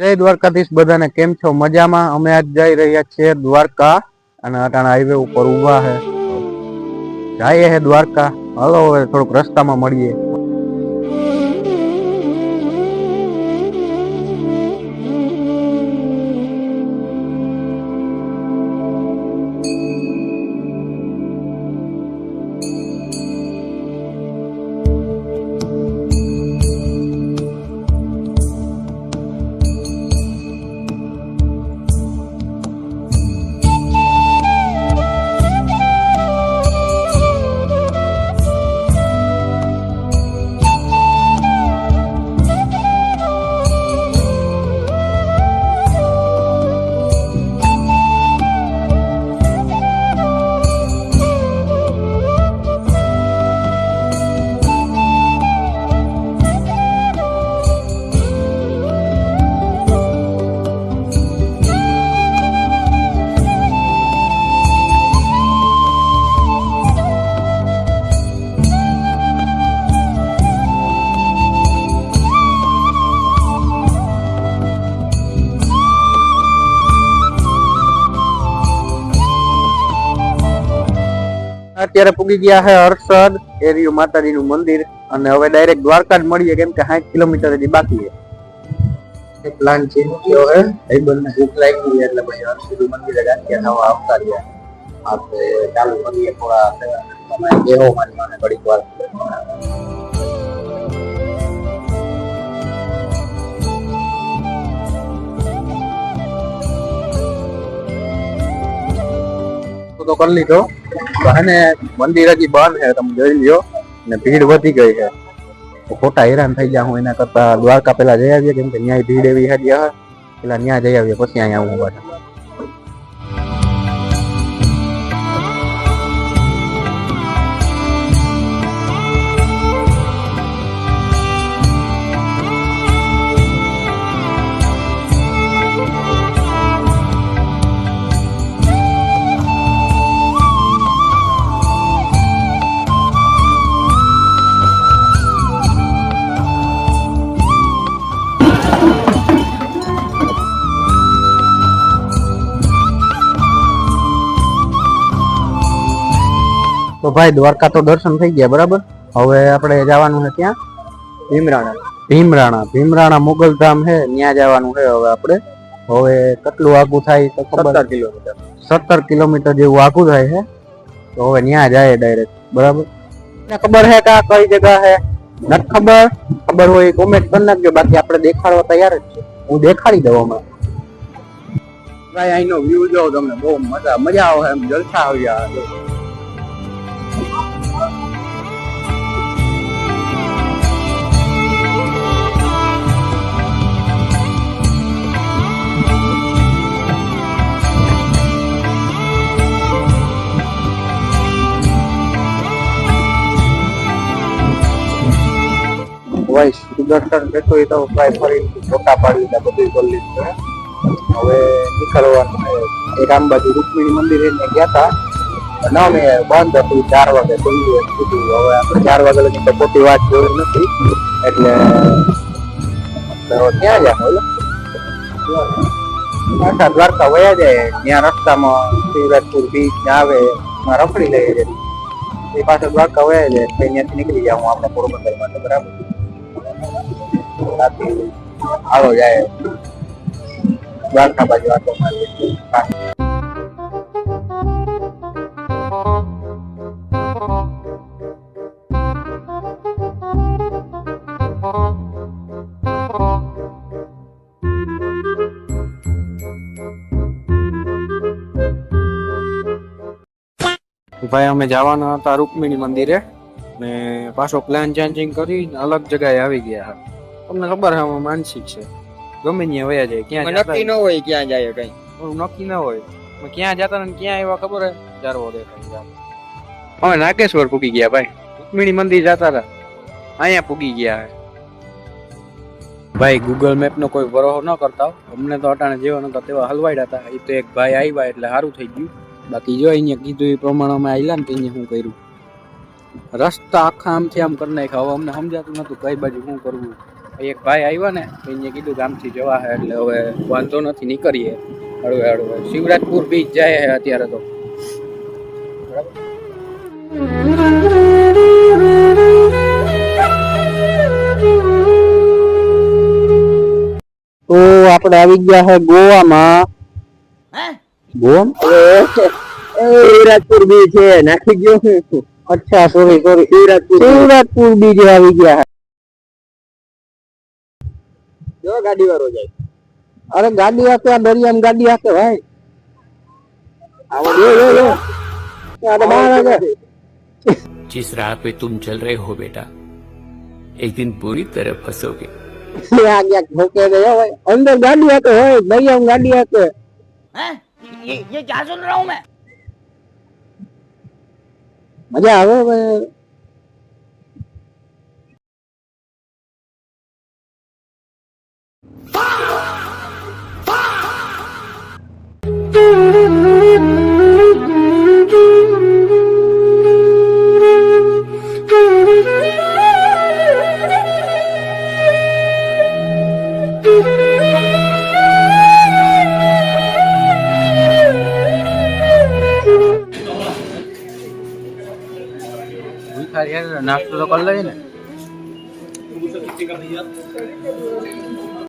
જય દ્વારકાધીશ બધાને, કેમ છો? મજામાં? અમે આજ જઈ રહ્યા છીએ દ્વારકા અને અટાણા હાઈવે ઉપર ઉભા છે. જઈએ હે દ્વારકા. હાલો હવે થોડુંક રસ્તામાં મળીએ. અત્યારે પૂગી ગયા છે હર્ષદ એરિયું માતાજીનું મંદિર અને હવે ડાયરેક્ટ દ્વારકા જ મળીએ, કેમ કે 60 કિલોમીટર હજી બાકી છે. પ્લાન ચેન્જ થયો હે, ભાઈબંધને ભૂખ લાગી એટલે પછી હર્ષદ મંદિરે ગાંઠિયા ખાવા આવતા રહ્યા. આપણે ચાલુ કરીએ થોડા તમે બેહો મારી મને ઘડીક વાર. તો કરી લીધો અને મંદિર હજી બંધ છે, તમે જોઈ લ્યો ને ભીડ વધી ગઈ છે. ખોટા હેરાન થઈ ગયા હું એના કરતા દ્વારકા પેલા જઈ આવીએ, કેમ કે ન્યાય ભીડ એવી હતી પેલા ન્યા જઈ આવીએ પછી અહીંયા આવું પાછા. તો ભાઈ દ્વારકા તો દર્શન થઈ ગયા બરાબર. હવે આપણે જવાનું છે ત્યાં ભીમરાણા મોગલધામ છે, ત્યાં જવાનું છે. હવે આપણે કેટલું આગું થાય તો 17 કિલોમીટર જેવું આગું થાય છે. તો હવે ત્યાં જાય ડાયરેક્ટ બરાબર. ખબર છે કે કઈ જગ્યા છે? નથી ખબર હોય કોમેન્ટ કરી નાખજો, બાકી આપણે દેખાડવા તૈયાર જ છે. હું દેખાડી દઉં હમણાં. ભાઈ અહીંનો વ્યૂ જો તમને, બહુ મજા આવે એમ, જલસા આવ્યા. ભાઈ સુદર્શન બેઠો એ તો ભાઈ ફરી ફોટા પાડી લીધા, બધું કરી લીધું. હવે નીકળવાનું એક આમ બાજુ રૂકમિણી મંદિર એને ગયા હતા, ના મેં બંધ હતું 4 વાગે ખુલ્લું હતું. હવે આપણે 4 વાગે લગી તો ખોટી વાત જોઈ નથી, એટલે ત્યાં જાય પાછા દ્વારકા વયા જાય. ત્યાં રસ્તામાં શિવરાજપુર બીચ આવે રખડી લઈએ એ પાછા દ્વારકા વયા જાય, ત્યાંથી નીકળી જાઉં આપણે પોરબંદર માટે બરાબર. આવો જાય દ્વારકા બાજુ આટો મારીએ. ભાઈ અમે જવાના હતા રૂકમિણી મંદિરે ને પાછો પ્લાન ચેન્જિંગ કરી અલગ જગ્યાએ આવી ગયા. તમને ખબર છે માનસિક છે, ગમે ત્યાં વયા જાય, ક્યાં નક્કી ન હોય ક્યાં જાય, કઈ નક્કી ન હોય ક્યાં જતા ને ક્યાં આવ્યા ખબર હે. 4 વાગે અમે નાગેશ્વર પૂગી ગયા ભાઈ. રૂકમિણી મંદિર જતા હતા, અહીંયા પૂગી ગયા. ભાઈ ગૂગલ મેપ નો કોઈ ભરોસો ન કરતા, અમને તો અટાણે જેવા નતા તેવા હલવાડ્યા હતા. એ તો એક ભાઈ આવ્યા એટલે સારું થઈ ગયું. બાકી જો અહીંયા કીધું એ પ્રમાણે અમે આવેલા ને અહીંયા શું કર્યું, રસ્તા આખા આમથી આમ કરી નાખ્યા. હવે અમને સમજાતું નતું કઈ બાજુ શું કરવું. એક ભાઈ આવ્યા ને એને કીધું ગામથી જવા હે એટલે હવે વાંધો નથી નીકળીએ હળવે હળવે. શિવરાજપુર બીચ જાય છે અત્યારે તો. તો આપણે આવી ગયા છે ગોવામાં. શિવરાજપુર બીચ છે નાખી ગયો. અચ્છા સોરી શિવરાજપુર બીચ આવી ગયા. જો ગાડી વાળો જાય. અરે ગાડી હાથે આ દરિયામાં ગાડી હાથે ભાઈ. जिस राह पे तुम चल रहे हो बेटा एक दिन पूरी तरह फंसोगे. अंदर गाड़ी हाथे है दरियाમાં ગાડી હાથે. ये क्या सुन रहा हूँ मैं? મજા આવે ભાઈ. નાસ્તો તો કરી લઈએ ને.